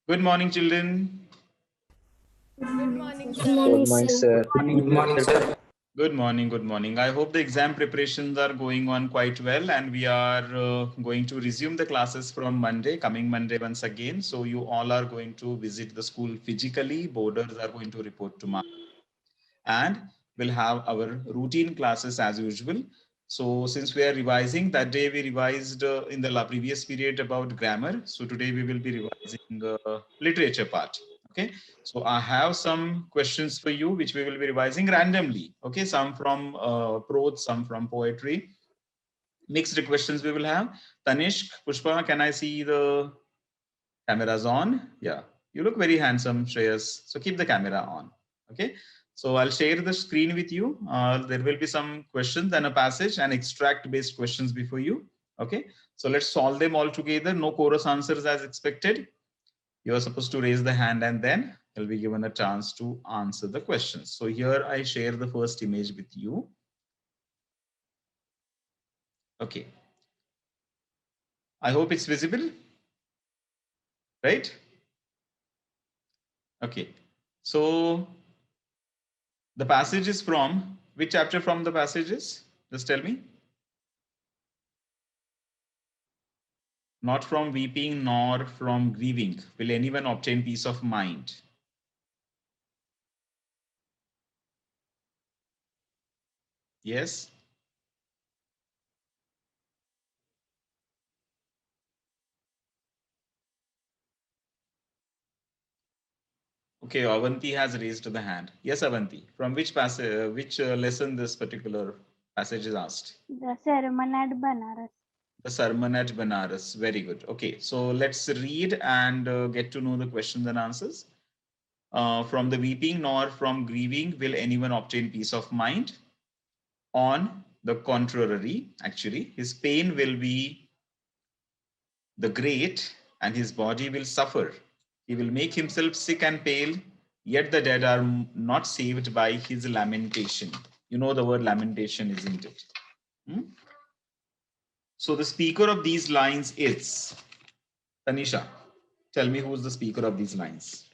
Good morning, children. Good morning, Good sir. morning, Good morning, sir. sir. Good morning, sir. Good morning. Good morning. I hope the exam preparations are going on quite well, and we are going to resume the classes from Monday, coming Monday once again. So you all are going to visit the school physically. Boarders are going to report tomorrow, and we'll have our routine classes as usual. So since we are revising, that day we revised in the previous period about grammar. So today we will be revising literature part. Okay. So I have some questions for you, which we will be revising randomly. Okay. Some from prose, some from poetry. Mixed questions we will have. Tanishk, Pushpa, can I see the cameras on? Yeah. You look very handsome, Shreyas. So keep the camera on. Okay. So I'll share the screen with you. There will be some questions and a passage and extract based questions before you. Okay. So let's solve them all together. No chorus answers as expected. You are supposed to raise the hand and then you'll be given a chance to answer the questions. So here I share the first image with you. Okay. I hope it's visible, right? Okay. So the passage is from which chapter from the passages? Just tell me. Not from weeping nor from grieving will anyone obtain peace of mind. Yes. Okay, Avanti has raised the hand. Yes, Avanti. From which passage, which lesson this particular passage is asked? The sermon at Banaras. The sermon at Banaras. Very good. Okay, so let's read and get to know the questions and answers. From the weeping nor from grieving will anyone obtain peace of mind. On the contrary, actually, his pain will be the great and his body will suffer. He will make himself sick and pale, yet the dead are not saved by his lamentation. You know the word lamentation, isn't it? So the speaker of these lines is Tanisha. Tell me who's the speaker of these lines.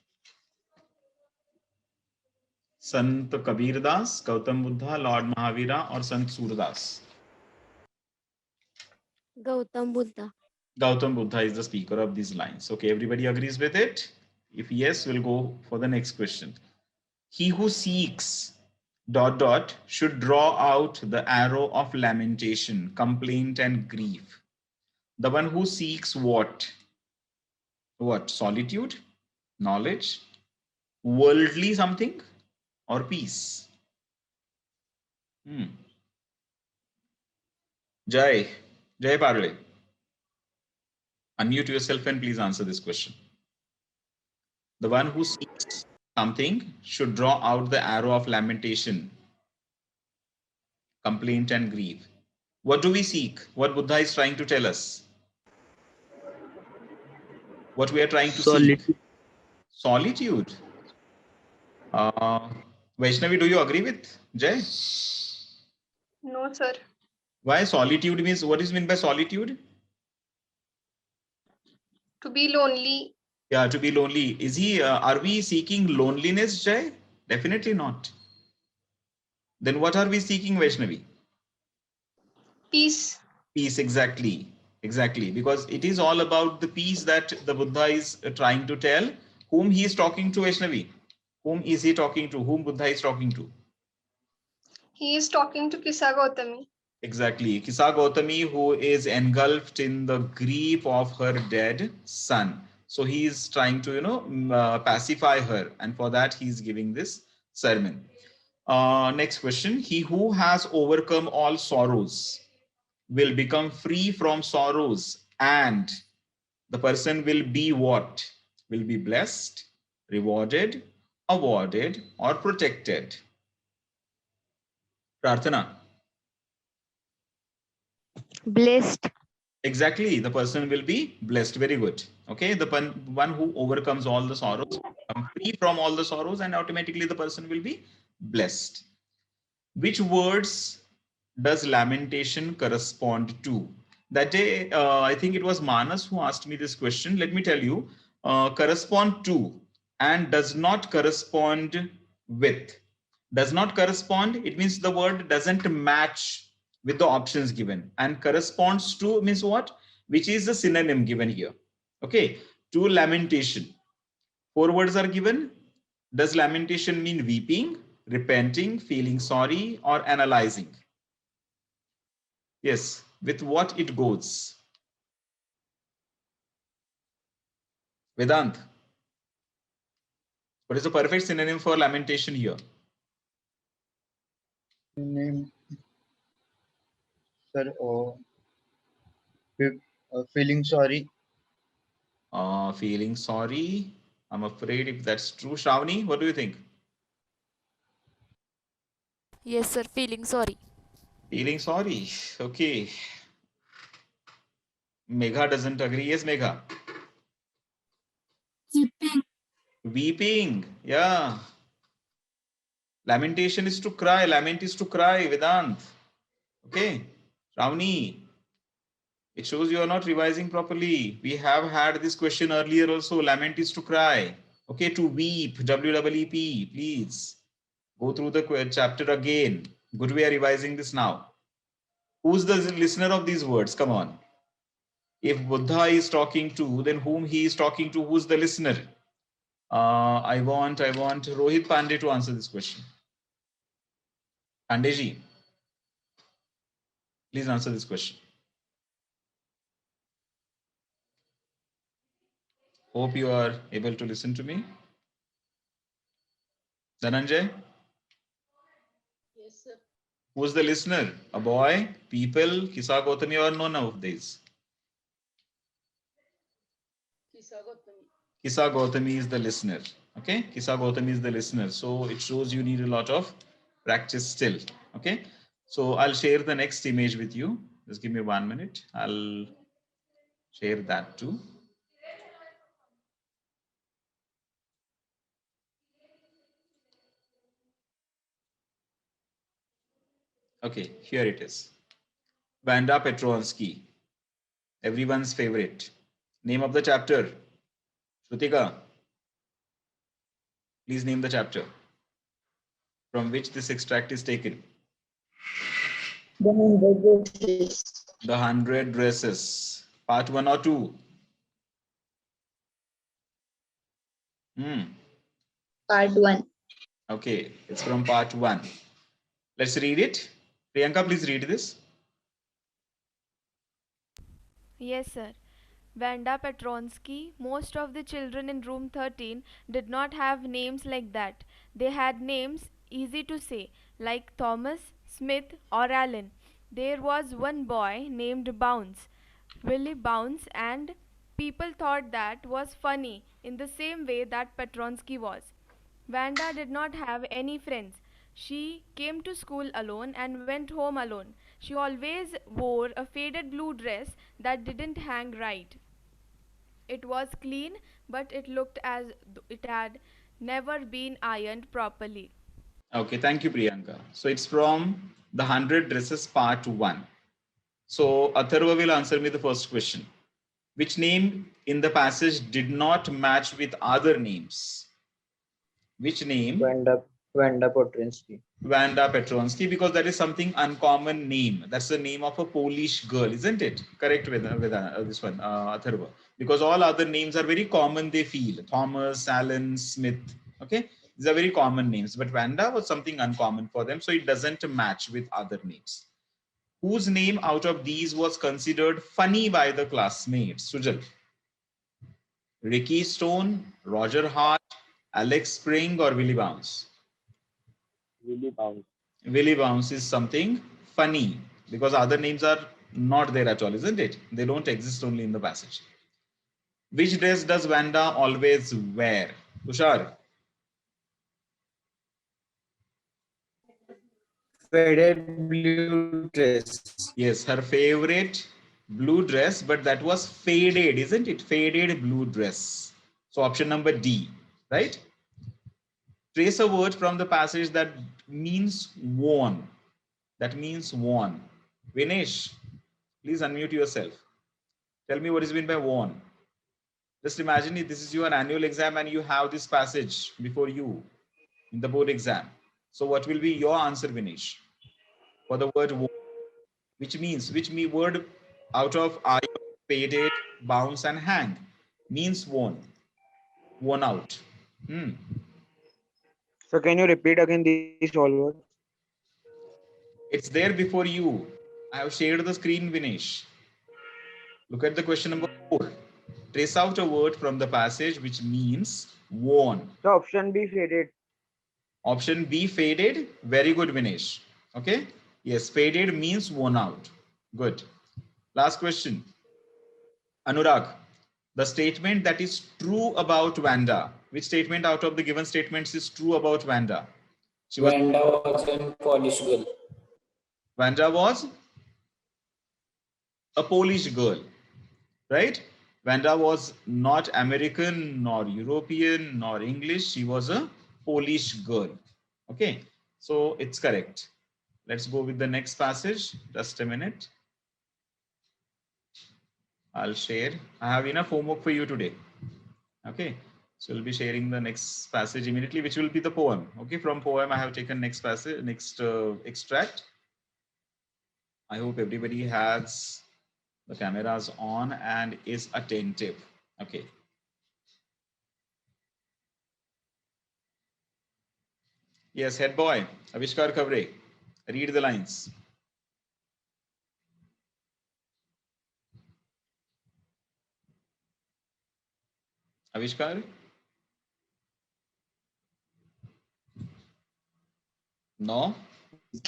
Sant Kabir Das, Gautam Buddha, Lord Mahavira, or Sant Surdas? Gautam Buddha. Gautam Buddha is the speaker of these lines. Okay, everybody agrees with it? If yes, we'll go for the next question. He who seeks ... should draw out the arrow of lamentation, complaint, and grief. The one who seeks what? What? Solitude, knowledge, worldly something, or peace? Jai Parle. Unmute yourself and please answer this question. The one who seeks something should draw out the arrow of lamentation, complaint, and grief. What do we seek? What Buddha is trying to tell us? What we are trying to seek? Solitude. Vaishnavi, do you agree with Jay? No, sir. Why solitude means? What is meant by solitude? To be lonely. Yeah, to be lonely. Is he? Are we seeking loneliness, Jay? Definitely not. Then what are we seeking, Vaishnavi? Peace. Peace, exactly. Exactly. Because it is all about the peace that the Buddha is trying to tell. Whom he is talking to, Vaishnavi? Whom is he talking to? Whom Buddha is talking to? He is talking to Kisa Gautami. Exactly. Kisa Gautami, who is engulfed in the grief of her dead son. So he is trying to, pacify her. And for that, he's giving this sermon. Next question. He who has overcome all sorrows will become free from sorrows, and the person will be what? Will be blessed, rewarded, awarded, or protected. Prarthana. Blessed. Exactly, the person will be blessed. Very good. Okay, the one who overcomes all the sorrows, become free from all the sorrows, and automatically the person will be blessed. Which words does lamentation correspond to? That day, I think it was Manas who asked me this question. Let me tell you, correspond to and does not correspond with. Does not correspond, it means the word doesn't match with the options given, and corresponds to means what, which is the synonym given here. Okay, to lamentation. 4 words are given. Does lamentation mean weeping, repenting, feeling sorry, or analyzing? Yes, with what it goes? Vedant, what is the perfect synonym for lamentation here? Name, sir. Feeling sorry. Feeling sorry. I'm afraid if that's true. Shravani, what do you think? Yes, sir. Feeling sorry. Feeling sorry. Okay. Megha doesn't agree. Yes, Megha. Weeping. Weeping. Yeah. Lamentation is to cry. Lament is to cry. Vedant. Okay. Shravani. It shows you are not revising properly. We have had this question earlier also. Lament is to cry. Okay, to weep. W-E-E-P. Please go through the chapter again. Good, we are revising this now. Who's the listener of these words? Come on. If Buddha is talking to, then whom he is talking to? Who's the listener? I want Rohit Pandey to answer this question. Pandeyji, please answer this question. Hope you are able to listen to me. Dhananjay? Yes, sir. Who's the listener? A boy, people, Kisa Gautami, or none of these? Kisa Gautami. Kisa Gautami is the listener. Okay, Kisa Gautami is the listener. So it shows you need a lot of practice still. Okay, so I'll share the next image with you. Just give me 1 minute. I'll share that too. Okay, here it is. Vanda Petronsky, everyone's favorite. Name of the chapter. Shrutika, please name the chapter from which this extract is taken. The 100 Dresses. The 100 Dresses. Part 1 or 2? Part 1. Okay, it's from part 1. Let's read it. Priyanka, please read this. Yes, sir. Vanda Petronsky, most of the children in room 13 did not have names like that. They had names easy to say, like Thomas, Smith, or Allen. There was one boy named Bounce, Willie Bounce, and people thought that was funny in the same way that Petronsky was. Vanda did not have any friends. She came to school alone and went home alone. She always wore a faded blue dress that didn't hang right. It was clean, but it looked as it had never been ironed properly. Okay, thank you, Priyanka. So it's from the 100 Dresses part 1. So Atharva will answer me the first question. Which name in the passage did not match with other names? Which name? Vanda Potrinsky. Vanda Petronsky, because that is something uncommon name. That's the name of a Polish girl, isn't it? Correct with this one, Atharva. Because all other names are very common, they feel. Thomas, Allen, Smith. Okay, these are very common names. But Vanda was something uncommon for them, so it doesn't match with other names. Whose name out of these was considered funny by the classmates? Sujal. Ricky Stone, Roger Hart, Alex Spring, or Willie Bounce? Willie Bounce. Willie Bounce is something funny because other names are not there at all, isn't it? They don't exist only in the passage. Which dress does Vanda always wear? Tushar. Faded blue dress. Yes, her favorite blue dress, but that was faded, isn't it? Faded blue dress. So option number D, right? Trace a word from the passage that means worn. That means worn. Vinesh, please unmute yourself. Tell me what is meant by worn. Just imagine this is your annual exam and you have this passage before you in the board exam. So what will be your answer, Vinesh, for the word worn, which word out of iron, faded, bounce, and hang means worn out. Hmm. So can you repeat again these all words? It's there before you. I have shared the screen, Vinesh. Look at the question number 4. Trace out a word from the passage which means worn. So option B, faded. Option B, faded. Very good, Vinesh. Okay. Yes, faded means worn out. Good. Last question. Anurag, the statement that is true about Vanda. Which statement out of the given statements is true about Vanda? Vanda was a Polish girl. Vanda was a Polish girl, right? Vanda was not American, nor European, nor English. She was a Polish girl. Okay, so it's correct. Let's go with the next passage. Just a minute. I'll share. I have enough homework for you today. Okay, so we'll be sharing the next passage immediately, which will be the poem. Okay, from poem I have taken next passage, next extract. I hope everybody has the cameras on and is attentive. Okay. Yes, head boy, Avishkar Kavre, read the lines. Avishkar? No?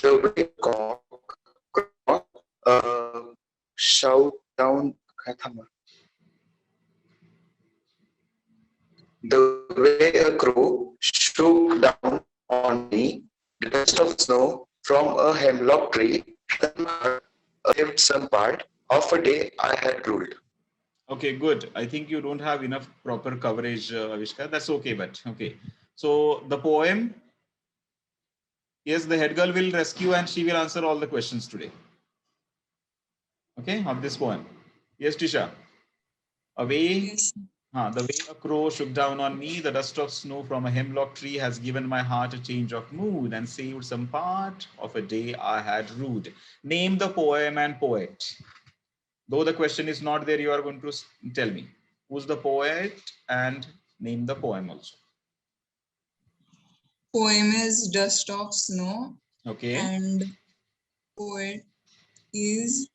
The way cock shout down. The way a crow shook down on me, the dust of snow from a hemlock tree, saved some part of a day I had ruled. Okay, good. I think you don't have enough proper coverage, Avishkar. That's okay, but okay. So the poem, yes, the head girl will rescue and she will answer all the questions today. Okay, of this poem. Yes, Tisha. Away, the way a crow shook down on me, the dust of snow from a hemlock tree has given my heart a change of mood and saved some part of a day I had rued. Name the poem and poet. Though the question is not there, you are going to tell me who's the poet and name the poem also. Poem is Dust of Snow. Okay. And poet is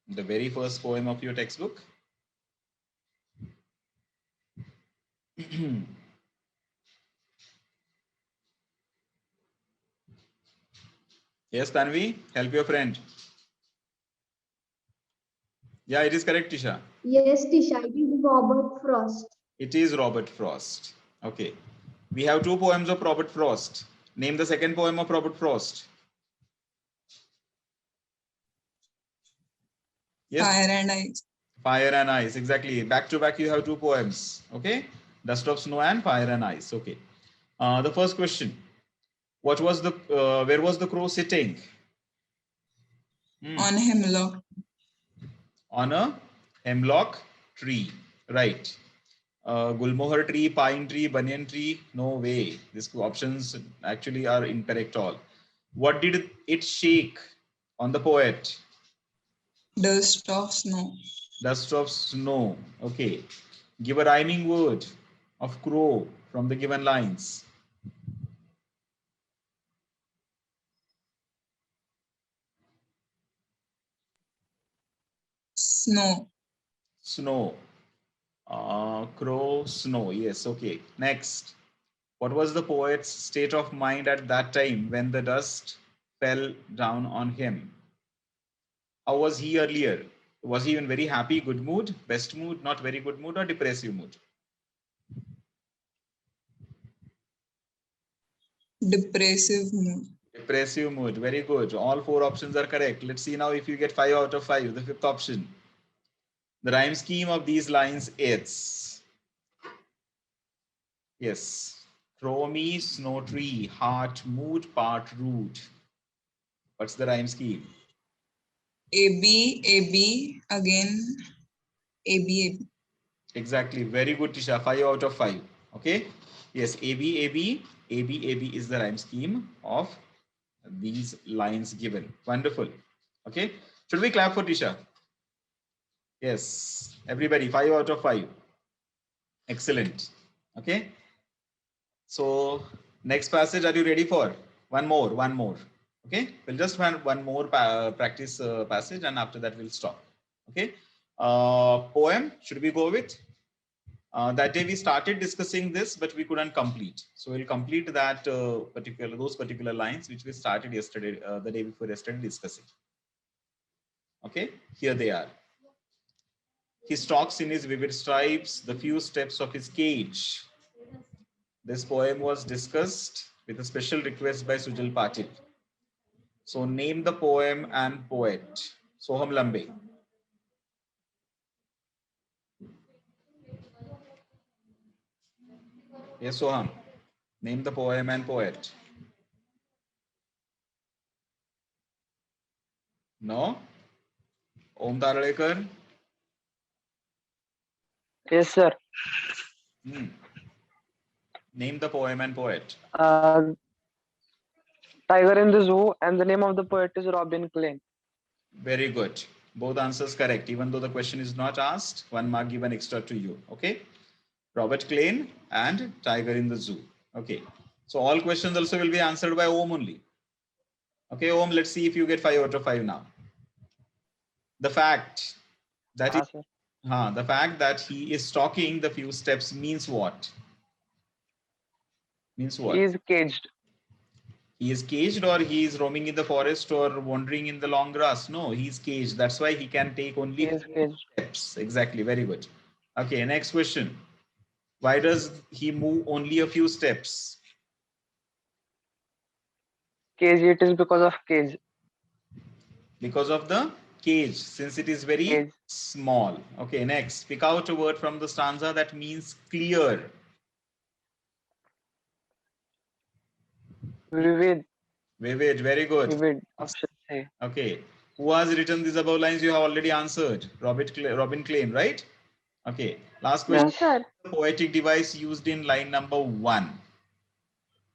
the very first poem of your textbook. Yes, Tanvi, help your friend. Yeah, it is correct, Tisha. Yes, Tisha, it is Robert Frost. It is Robert Frost. Okay. We have 2 poems of Robert Frost. Name the second poem of Robert Frost. Yes. Fire and Ice. Fire and Ice, exactly. Back to back, you have 2 poems. Okay. Dust of Snow and Fire and Ice. Okay. The first question. What was the, where was the crow sitting? On a hemlock. On a hemlock tree. Right. Gulmohar tree, pine tree, banyan tree. No way. These options actually are incorrect all. What did it shake on the poet? Dust of snow. Dust of snow. Okay. Give a rhyming word of crow from the given lines. Snow. Snow. Crow, snow. Yes. Okay. Next. What was the poet's state of mind at that time when the dust fell down on him? How was he earlier? Was he in very happy, good mood, best mood, not very good mood, or depressive mood? Depressive mood. Depressive mood. Very good. All 4 options are correct. Let's see now if you get 5 out of 5. The 5th option. The rhyme scheme of these lines is, yes, crow me, snow tree, heart mood, part rude. What's the rhyme scheme? AB, AB, again, AB, AB. Exactly. Very good, Tisha. 5 out of 5. Okay. Yes. AB, AB, AB, AB is the rhyme scheme of these lines given. Wonderful. Okay. Should we clap for Tisha? Yes. Everybody, 5 out of 5. Excellent. Okay. So next passage, are you ready for? One more. Okay. We'll just have one more practice passage, and after that we'll stop. Okay. Poem, should we go with? That day we started discussing this, but we couldn't complete. So we'll complete that those particular lines which we started yesterday, the day before yesterday discussing. Okay, here they are. He stalks in his vivid stripes, the few steps of his cage. This poem was discussed with a special request by Sujal Patil. So name the poem and poet. Soham Lambe. Yes, Soham. Name the poem and poet. No? Om Taralekar? Yes, sir. Name the poem and poet. Tiger in the Zoo, and the name of the poet is Robin Klein. Very good. Both answers correct. Even though the question is not asked, 1 mark given extra to you. Okay. Robert Klein and Tiger in the Zoo. Okay. So all questions also will be answered by Om only. Okay, Om, let's see if you get 5 out of 5 now. The fact that the fact that he is stalking the few steps means what? Means what? He is caged. He is caged, or he is roaming in the forest or wandering in the long grass? No, he is caged. That's why he can take only steps. Exactly. Very good. Okay, next question. Why does he move only a few steps? Cage, it is because of cage. Because of the cage, since it is very small. Okay, next. Pick out a word from the stanza that means clear. Vivid. Vivid, very good. Vivid. Okay. Who has written these above lines? You have already answered. Robin Klein, right? Okay. Last question. Yes, sir. Poetic device used in line number 1.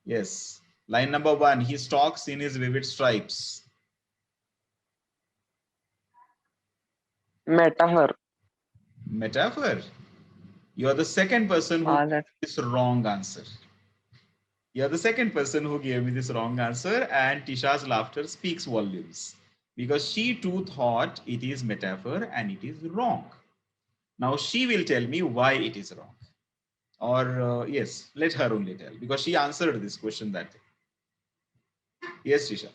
Yes. Line number 1. He stalks in his vivid stripes. Metaphor. Metaphor. You are the second person who gave this wrong answer. You are the second person who gave me this wrong answer, and Tisha's laughter speaks volumes because she too thought it is metaphor and it is wrong. Now she will tell me why it is wrong. Or yes, let her only tell, because she answered this question that day. Yes, Tisha.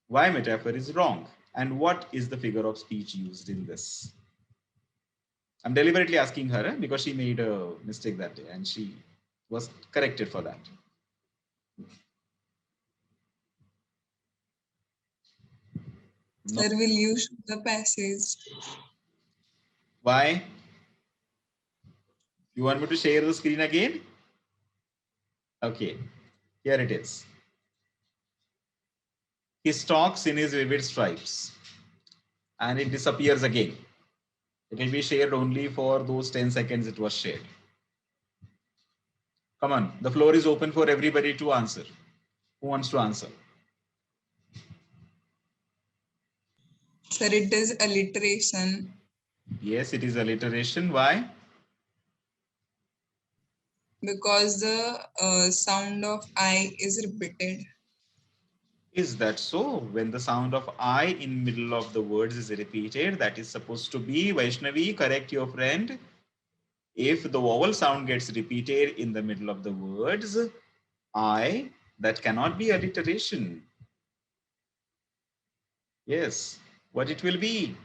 Why metaphor is wrong, and what is the figure of speech used in this? I'm deliberately asking her because she made a mistake that day and she was corrected for that. No. Sir, will you show the passage? Why? You want me to share the screen again? Okay, here it is. He stalks in his vivid stripes and it disappears again. It will be shared only for those 10 seconds it was shared. Come on, the floor is open for everybody to answer. Who wants to answer? Sir, it is alliteration. Yes, it is alliteration. Why? Because the sound of I is repeated. Is that so? When the sound of I in middle of the words is repeated, that is supposed to be, Vaishnavi, correct your friend. If the vowel sound gets repeated in the middle of the words, I, that cannot be alliteration. Yes, what it will be?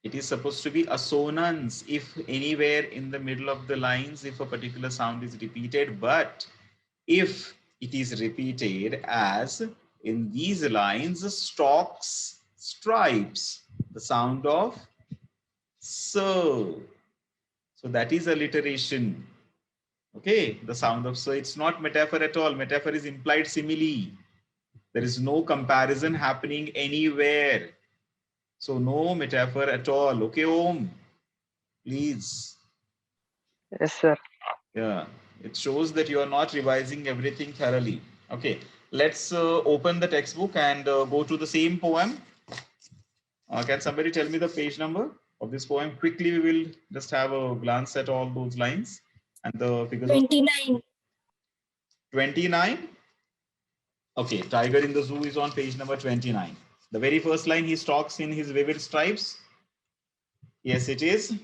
It is supposed to be assonance if anywhere in the middle of the lines, if a particular sound is repeated, but if it is repeated as in these lines, stalks, stripes, the sound of so. So that is alliteration. Okay, the sound of so, it's not metaphor at all. Metaphor is implied simile. There is no comparison happening anywhere. So no metaphor at all. Okay, Om, please. Yes, sir. Yeah, it shows that you are not revising everything thoroughly. Okay, let's open the textbook and go to the same poem. Can somebody tell me the page number of this poem? Quickly, we will just have a glance at all those lines and the figures. 29. 29. Okay, Tiger in the Zoo is on page number 29. The very first line, he stalks in his vivid stripes. Yes, it is.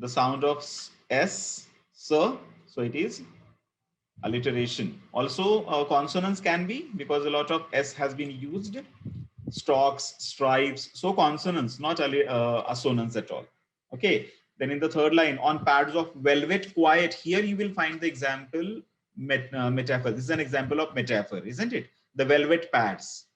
The sound of S, sir. So it is alliteration. Also, consonants can be, because a lot of S has been used. Stalks, stripes. So consonants, not assonants at all. Okay. Then in the third line, on pads of velvet quiet, here you will find the example metaphor. This is an example of metaphor, isn't it? The velvet pads.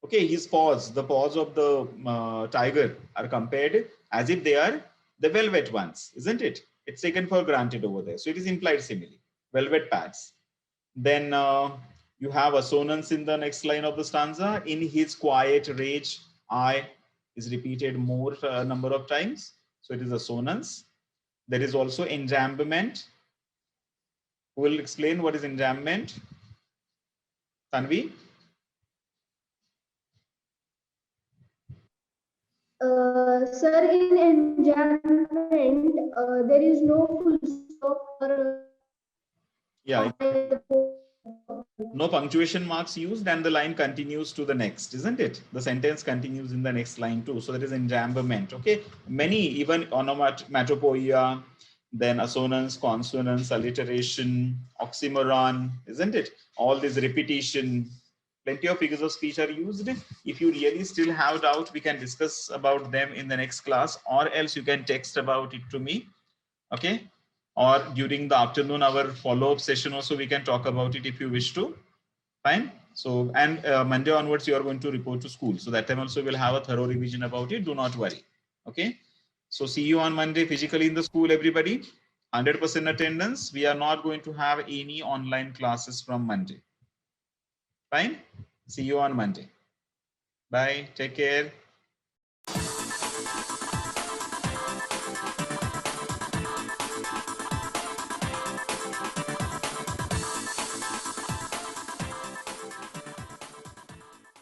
Okay, his paws, the paws of the tiger are compared as if they are the velvet ones, isn't it? It's taken for granted over there. So it is implied simile, velvet pads. Then you have assonance in the next line of the stanza. In his quiet rage, I is repeated more number of times. So it is assonance. There is also enjambment. Who will explain what is enjambment? Tanvi? Sir, in enjambment, there is no full stop or Yeah. No punctuation marks used and the line continues to the next, isn't it? The sentence continues in the next line too. So that is enjambment. Okay. Many, even onomatopoeia, then assonance, consonance, alliteration, oxymoron, isn't it? All this repetition, plenty of figures of speech are used. If you really still have doubt, we can discuss about them in the next class, or else you can text about it to me. Okay. Or during the afternoon, our follow-up session also, we can talk about it if you wish to. Fine. So, and Monday onwards, you are going to report to school. So that time also we'll have a thorough revision about it. Do not worry. Okay. So see you on Monday physically in the school, everybody. 100% attendance. We are not going to have any online classes from Monday. Fine. See you on Monday. Bye. Take care.